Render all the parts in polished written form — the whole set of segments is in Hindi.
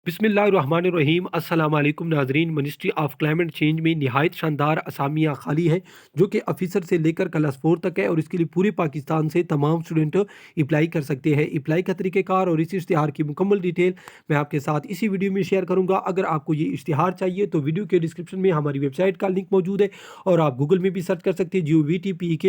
बिस्मिल्लाहिर्रहमानिर्रहीम अस्सलाम वालेकुम नाजरीन। मिनिस्ट्री ऑफ क्लाइमेट चेंज में नहायत शानदार असामियाँ खाली है जो कि ऑफिसर से लेकर क्लास 4 तक है और इसके लिए पूरे पाकिस्तान से तमाम स्टूडेंट अप्लाई कर सकते हैं। अप्लाई का तरीक़ेकार और इस इश्तिहार की मुकम्मल डिटेल मैं आपके साथ इसी वीडियो में शेयर करूँगा। अगर आपको ये इश्तिहार चाहिए तो वीडियो के डिस्क्रिप्शन में हमारी वेबसाइट का लिंक मौजूद है और आप गूगल में भी सर्च कर सकते हैं GOVTPEK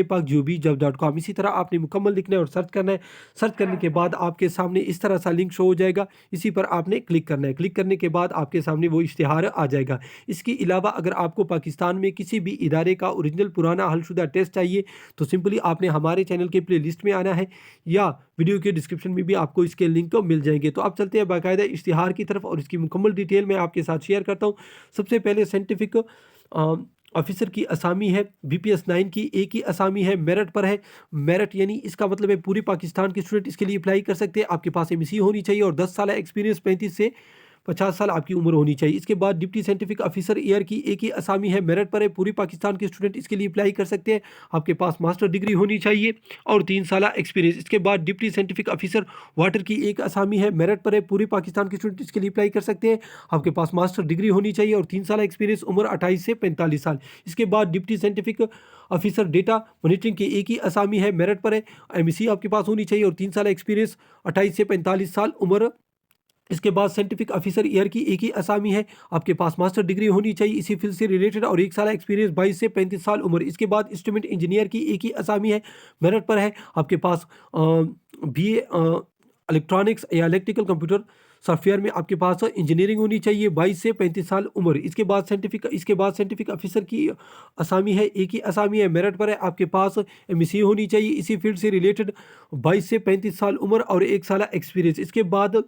इसी तरह आपने मुकम्मल लिखना है और सर्च करना है। सर्च करने के बाद आपके सामने इस तरह सा लिंक शो हो जाएगा, इसी पर आपने क्लिक करना है। क्लिक करने के बाद आपके सामने वो इश्तिहार आ जाएगा। इसके अलावा अगर आपको पाकिस्तान में किसी भी इदारे का ओरिजिनल पुराना हलशुदा टेस्ट चाहिए तो सिंपली आपने हमारे चैनल के प्ले लिस्ट में आना है या वीडियो के डिस्क्रिप्शन में भी आपको इसके लिंक मिल जाएंगे। तो आप चलते हैं बाकायदा इश्तिहार की तरफ और इसकी मुकम्मल डिटेल मैं आपके साथ शेयर करता हूँ। सबसे पहले साइंटिफिक ऑफिसर की असामी है, BPS 9 की एक ही असामी है, मेरिट पर है। मेरिट यानी इसका मतलब है पूरी पाकिस्तान के स्टूडेंट इसके लिए अप्लाई कर सकते हैं। आपके पास MSc होनी चाहिए और 10 साल एक्सपीरियंस 35 से 50 साल आपकी उम्र होनी चाहिए। इसके बाद डिप्टी साइंटिफिक ऑफिसर ईयर की एक ही असामी है, मेरिट पर है। पूरी पाकिस्तान के स्टूडेंट इसके लिए अप्लाई कर सकते हैं। आपके पास मास्टर डिग्री होनी चाहिए और 3 साल एक्सपीरियंस। इसके बाद डिप्टी साइंटिफिक ऑफिसर वाटर की एक असामी है, मेरिट पर है। पूरी पाकिस्तान के स्टूडेंट इसके लिए अप्लाई कर सकते हैं। आपके पास मास्टर डिग्री होनी चाहिए और 3 साल एक्सपीरियंस, उम्र 28 से 45 साल। इसके बाद deputy scientific officer data monitoring की एक ही असामी है, मेरिट पर है। MSc आपके पास होनी चाहिए और 3 साल एक्सपीरियंस, 28 से 45 साल उम्र। इसके बाद साइंटिफिक ऑफिसर ईयर की एक ही असामी है, आपके पास मास्टर डिग्री होनी चाहिए इसी फील्ड से रिलेटेड और 1 साल एक्सपीरियंस, 22 से 35 साल उम्र। इसके बाद इंस्ट्रूमेंट इंजीनियर की एक ही असामी है, मेरिट पर है। आपके पास BA इलेक्ट्रॉनिक्स या इलेक्ट्रिकल कंप्यूटर सॉफ्टवेयर में आपके पास इंजीनियरिंग होनी चाहिए, 22 से 35 साल उम्र। इसके बाद साइंटिफिक ऑफिसर की असामी है, एक ही असामी है, मेरिट पर है। आपके पास MSc होनी चाहिए इसी फील्ड से रिलेटेड, 22 से 35 साल उम्र और 1 साल एक्सपीरियंस। इसके बाद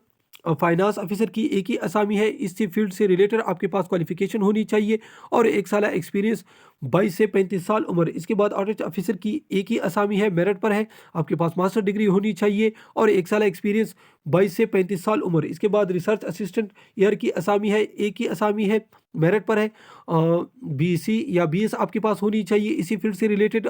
फाइनेंस ऑफिसर की एक ही असामी है, इसी फील्ड से रिलेटेड आपके पास क्वालिफिकेशन होनी चाहिए और 1 साल एक्सपीरियंस, 22 से 35 साल उम्र। इसके बाद ऑडिट ऑफिसर की एक ही असामी है, मेरिट पर है। आपके पास मास्टर डिग्री होनी चाहिए और 1 साल एक्सपीरियंस, 22 से 35 साल उम्र। इसके बाद रिसर्च असिस्टेंट ईयर की असामी है, एक ही असामी है, मेरिट पर है। BC या BS आपके पास होनी चाहिए इसी फील्ड से रिलेटेड,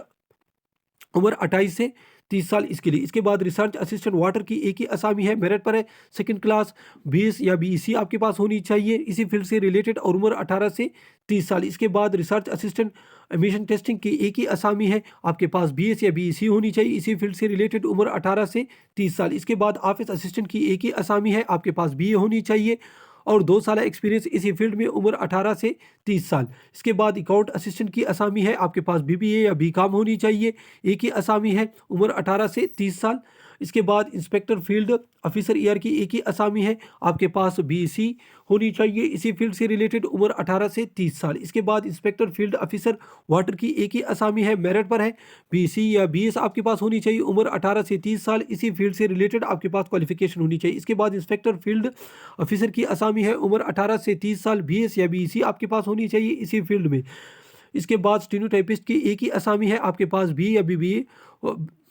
उम्र 28 से 30 साल इसके लिए। इसके बाद रिसर्च असिस्टेंट वाटर की एक ही असामी है, मेरिट पर है। सेकंड क्लास 20 या BEC आपके पास होनी चाहिए इसी फील्ड से रिलेटेड और उम्र 18 से 30 साल। इसके बाद रिसर्च असिस्टेंट एमिशन टेस्टिंग की एक ही असामी है, आपके पास BS या BEC होनी चाहिए इसी फील्ड से रिलेटेड, उम्र 18 से 30 साल। इसके बाद ऑफिस असिस्टेंट की एक ही असामी है, आपके पास BA होनी चाहिए और 2 साल एक्सपीरियंस इसी फील्ड में, उम्र 18 से 30 साल। इसके बाद अकाउंट असिस्टेंट की असामी है, आपके पास BBA या BCom होनी चाहिए, एक ही असामी है, उम्र 18 से 30 साल। इसके बाद इंस्पेक्टर फील्ड ऑफिसर ईयर की एक ही असामी है, आपके पास BC होनी चाहिए इसी फील्ड से रिलेटेड, उम्र 18 से 30 साल। इसके बाद इंस्पेक्टर फील्ड ऑफिसर वाटर की एक ही असामी है, मेरिट पर है। BC या BS आपके पास होनी चाहिए, उम्र 18 से 30 साल, इसी फील्ड से रिलेटेड आपके पास क्वालिफिकेशन होनी चाहिए। इसके बाद इंस्पेक्टर फील्ड ऑफिसर की असामी है, उम्र 18 से 30 साल, BS या BC आपके पास होनी चाहिए इसी फील्ड में। इसके बाद स्टेनोटाइपिस्ट की एक ही असामी है, आपके पास B या BBA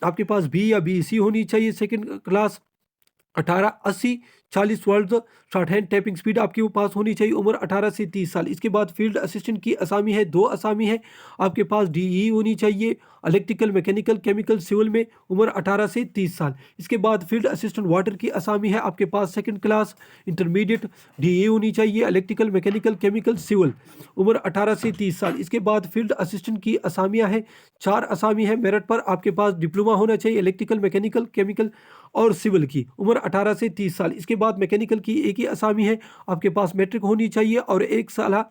आपके पास B या BEC होनी चाहिए। Second class 1880 40 words short hand typing speed आपके पास होनी चाहिए, उम्र 18 से 30 साल। इसके बाद फील्ड असिस्टेंट की असामी है, 2 असामी है, आपके पास DE होनी चाहिए इलेक्ट्रिकल मैकेनिकल केमिकल सिविल में, उम्र 18 से 30 साल। इसके बाद फील्ड असिस्टेंट वाटर की असामी है, आपके पास सेकंड क्लास इंटरमीडिएट DE होनी चाहिए इलेक्ट्रिकल मैकेनिकल केमिकल सिविल, उम्र 18 से 30 साल। इसके बाद फील्ड असिस्टेंट की असामियाँ हैं, 4 असामी है, मेरिट पर आपके पास डिप्लोमा होना चाहिए इलेक्ट्रिकल मैकेनिकल केमिकल और सिविल की, उम्र 18 से 30 साल। इसके बाद मैकेनिकल की एक ही असामी है, आपके पास मैट्रिक होनी चाहिए और 1 साल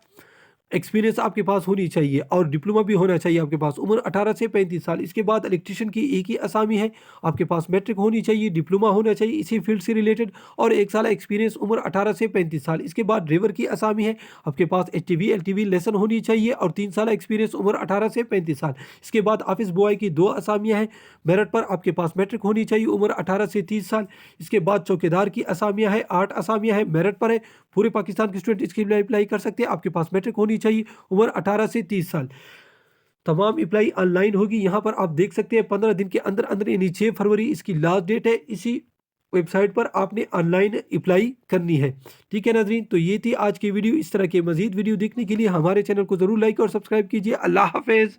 एक्सपीरियंस आपके पास होनी चाहिए और डिप्लोमा भी होना चाहिए आपके पास, उम्र 18 से 35 साल। इसके बाद इलेक्ट्रिशियन की एक ही असामी है, आपके पास मैट्रिक होनी चाहिए, डिप्लोमा होना चाहिए इसी फील्ड से रिलेटेड और 1 साल एक्सपीरियंस, उम्र 18 से 35 साल। इसके बाद ड्राइवर की असामी है, आपके पास HTV LTV लेसन होनी चाहिए और 3 साल एक्सपीरियंस, उम्र 18 से 35 साल। इसके बाद ऑफिस बॉय की 2 असामियाँ हैं, मेरिट पर आपके पास मैट्रिक होनी चाहिए, उम्र 18 से 30 साल। इसके बाद चौकीदार की असामियाँ हैं, 8 असामियाँ हैं, मेरिट पर है। पूरे पाकिस्तान के स्टूडेंट इसके लिए अप्लाई कर सकते हैं। आपके पास मैट्रिक होनी चाहिए, उम्र 18 से 30 साल। तमाम अप्लाई ऑनलाइन होगी, यहाँ पर आप देख सकते हैं 15 दिन के अंदर अंदर यानी 6 फरवरी इसकी लास्ट डेट है। इसी वेबसाइट पर आपने ऑनलाइन अप्लाई करनी है। ठीक है नाज़रीन, तो ये थी आज की वीडियो। इस तरह के मजीद वीडियो देखने के लिए हमारे चैनल को ज़रूर लाइक और सब्सक्राइब कीजिए। अल्लाह हाफिज़।